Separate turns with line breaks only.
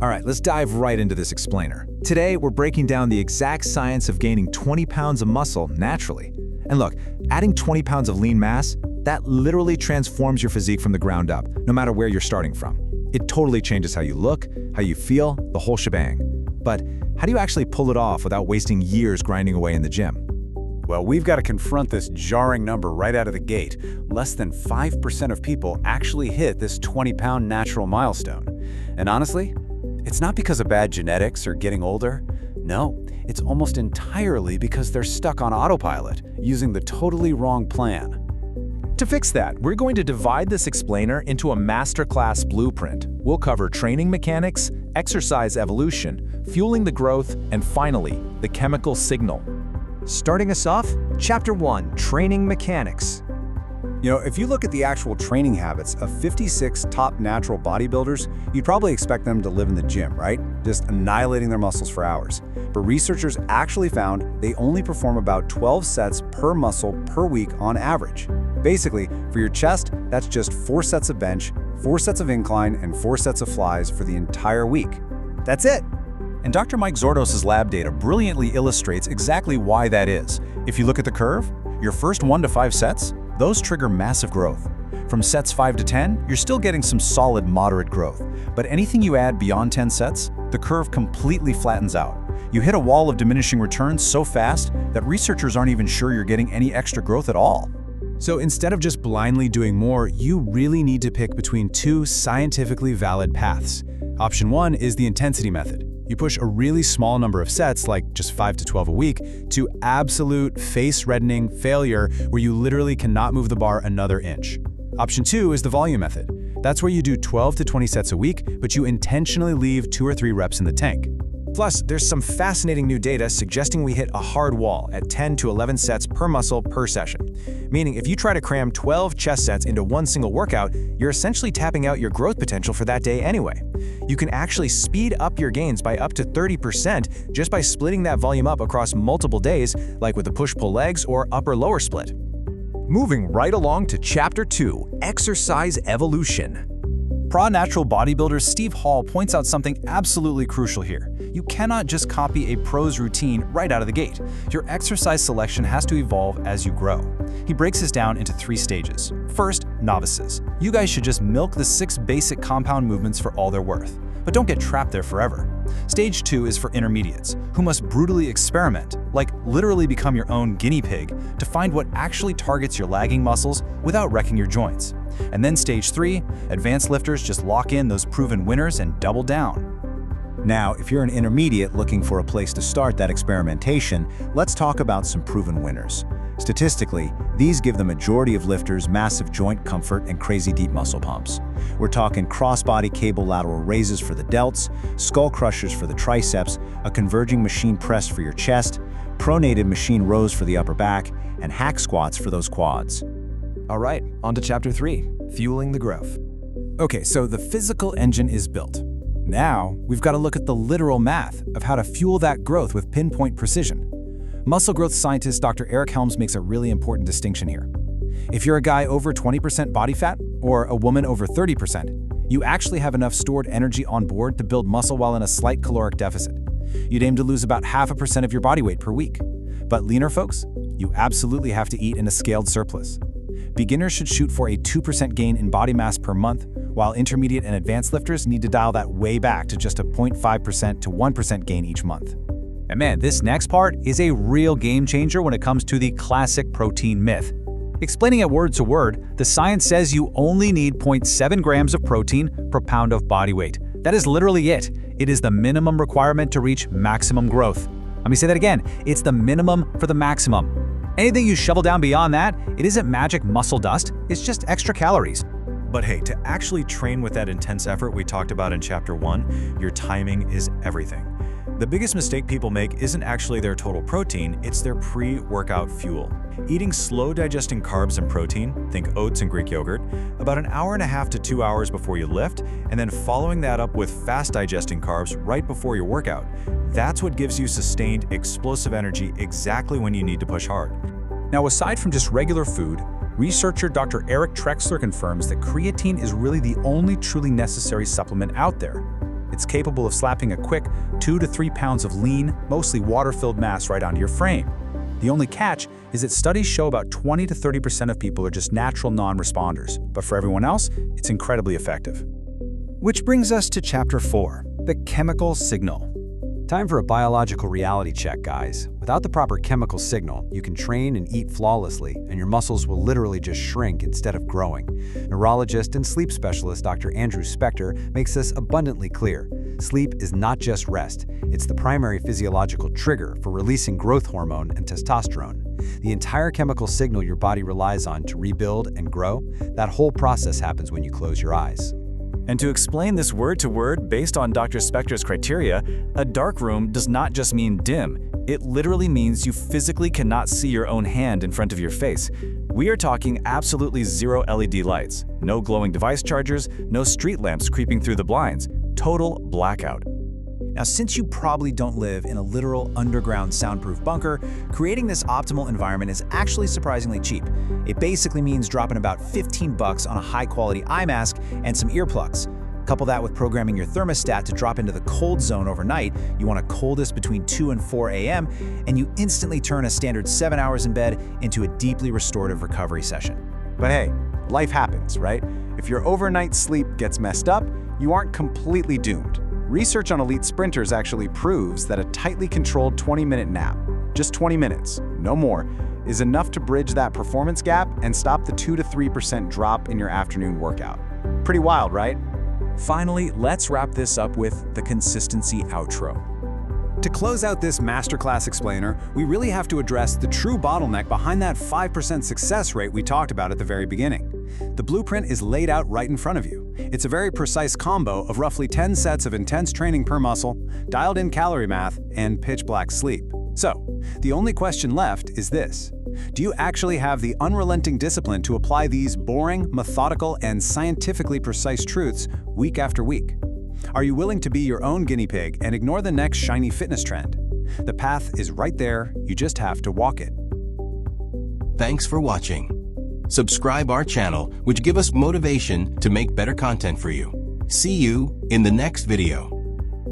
All right, let's dive right into this explainer. Today, we're breaking down the exact science of gaining 20 pounds of muscle naturally. And look, adding 20 pounds of lean mass, that literally transforms your physique from the ground up, no matter where you're starting from. It totally changes how you look, how you feel, the whole shebang. But how do you actually pull it off without wasting years grinding away in the gym?
Well, we've got to confront this jarring number right out of the gate. Less than 5% of people actually hit this 20-pound natural milestone. And honestly, it's not because of bad genetics or getting older. No, it's almost entirely because they're stuck on autopilot, using the totally wrong plan.
To fix that, we're going to divide this explainer into a masterclass blueprint. We'll cover training mechanics, exercise evolution, fueling the growth, and finally, the chemical signal.
Starting us off, Chapter 1, Training Mechanics.
If you look at the actual training habits of 56 top natural bodybuilders, you'd probably expect them to live in the gym, right? Just annihilating their muscles for hours. But researchers actually found they only perform about 12 sets per muscle per week on average. Basically, for your chest, that's just 4 sets of bench, 4 sets of incline, and 4 sets of flies for the entire week. That's it.
And Dr. Mike Zourdos' lab data brilliantly illustrates exactly why that is. If you look at the curve, your first 1 to 5 sets, those trigger massive growth. From sets 5 to 10, you're still getting some solid moderate growth. But anything you add beyond 10 sets, the curve completely flattens out. You hit a wall of diminishing returns so fast that researchers aren't even sure you're getting any extra growth at all. So instead of just blindly doing more, you really need to pick between 2 scientifically valid paths. Option 1 is the intensity method. You push a really small number of sets, like just 5 to 12 a week, to absolute face-reddening failure where you literally cannot move the bar another inch. Option 2 is the volume method. That's where you do 12 to 20 sets a week, but you intentionally leave 2 or 3 reps in the tank. Plus, there's some fascinating new data suggesting we hit a hard wall at 10 to 11 sets per muscle per session. Meaning, if you try to cram 12 chest sets into one single workout, you're essentially tapping out your growth potential for that day anyway. You can actually speed up your gains by up to 30% just by splitting that volume up across multiple days, like with the push-pull legs or upper-lower split. Moving right along to Chapter 2, Exercise Evolution. Pro-natural bodybuilder Steve Hall points out something absolutely crucial here. You cannot just copy a pro's routine right out of the gate. Your exercise selection has to evolve as you grow. He breaks this down into 3 stages. First, novices. You guys should just milk the 6 basic compound movements for all they're worth. But don't get trapped there forever. Stage 2 is for intermediates, who must brutally experiment, like literally become your own guinea pig, to find what actually targets your lagging muscles without wrecking your joints. And then Stage 3, advanced lifters just lock in those proven winners and double down.
Now, if you're an intermediate looking for a place to start that experimentation, let's talk about some proven winners. Statistically, these give the majority of lifters massive joint comfort and crazy deep muscle pumps. We're talking crossbody cable lateral raises for the delts, skull crushers for the triceps, a converging machine press for your chest, pronated machine rows for the upper back, and hack squats for those quads.
All right, on to Chapter 3, Fueling the Growth. Okay, so the physical engine is built. Now, we've got to look at the literal math of how to fuel that growth with pinpoint precision. Muscle growth scientist Dr. Eric Helms makes a really important distinction here. If you're a guy over 20% body fat or a woman over 30%, you actually have enough stored energy on board to build muscle while in a slight caloric deficit. You'd aim to lose about 0.5% of your body weight per week. But leaner folks, you absolutely have to eat in a scaled surplus. Beginners should shoot for a 2% gain in body mass per month, while intermediate and advanced lifters need to dial that way back to just a 0.5% to 1% gain each month. And man, this next part is a real game changer when it comes to the classic protein myth. Explaining it word to word, the science says you only need 0.7 grams of protein per pound of body weight. That is literally it. It is the minimum requirement to reach maximum growth. Let me say that again. It's the minimum for the maximum. Anything you shovel down beyond that, it isn't magic muscle dust, it's just extra calories. But hey, to actually train with that intense effort we talked about in Chapter 1, your timing is everything. The biggest mistake people make isn't actually their total protein, it's their pre-workout fuel. Eating slow-digesting carbs and protein, think oats and Greek yogurt, about an hour and a half to 2 hours before you lift, and then following that up with fast-digesting carbs right before your workout. That's what gives you sustained, explosive energy exactly when you need to push hard. Now, aside from just regular food, researcher Dr. Eric Trexler confirms that creatine is really the only truly necessary supplement out there. It's capable of slapping a quick 2 to 3 pounds of lean, mostly water-filled mass right onto your frame. The only catch is that studies show about 20 to 30% of people are just natural non-responders, but for everyone else, it's incredibly effective.
Which brings us to Chapter 4, the chemical signal. Time for a biological reality check, guys. Without the proper chemical signal, you can train and eat flawlessly, and your muscles will literally just shrink instead of growing. Neurologist and sleep specialist Dr. Andrew Spector makes this abundantly clear. Sleep is not just rest. It's the primary physiological trigger for releasing growth hormone and testosterone. The entire chemical signal your body relies on to rebuild and grow, that whole process happens when you close your eyes.
And to explain this word to word based on Dr. Spector's criteria, a dark room does not just mean dim. It literally means you physically cannot see your own hand in front of your face. We are talking absolutely zero LED lights, no glowing device chargers, no street lamps creeping through the blinds. Total blackout.
Now, since you probably don't live in a literal underground soundproof bunker, creating this optimal environment is actually surprisingly cheap. It basically means dropping about $15 on a high-quality eye mask and some earplugs. Couple that with programming your thermostat to drop into the cold zone overnight. You want a coldest between 2 and 4 a.m., and you instantly turn a standard 7 hours in bed into a deeply restorative recovery session.
But hey, life happens, right? If your overnight sleep gets messed up, you aren't completely doomed. Research on elite sprinters actually proves that a tightly controlled 20-minute nap, just 20 minutes, no more, is enough to bridge that performance gap and stop the 2 to 3% drop in your afternoon workout. Pretty wild, right?
Finally, let's wrap this up with the consistency outro.
To close out this masterclass explainer, we really have to address the true bottleneck behind that 5% success rate we talked about at the very beginning. The blueprint is laid out right in front of you. It's a very precise combo of roughly 10 sets of intense training per muscle, dialed-in calorie math, and pitch-black sleep. So, the only question left is this. Do you actually have the unrelenting discipline to apply these boring, methodical, and scientifically precise truths week after week? Are you willing to be your own guinea pig and ignore the next shiny fitness trend? The path is right there, you just have to walk it.
Thanks for watching. Subscribe our channel, which give us motivation to make better content for you. See you in the next video.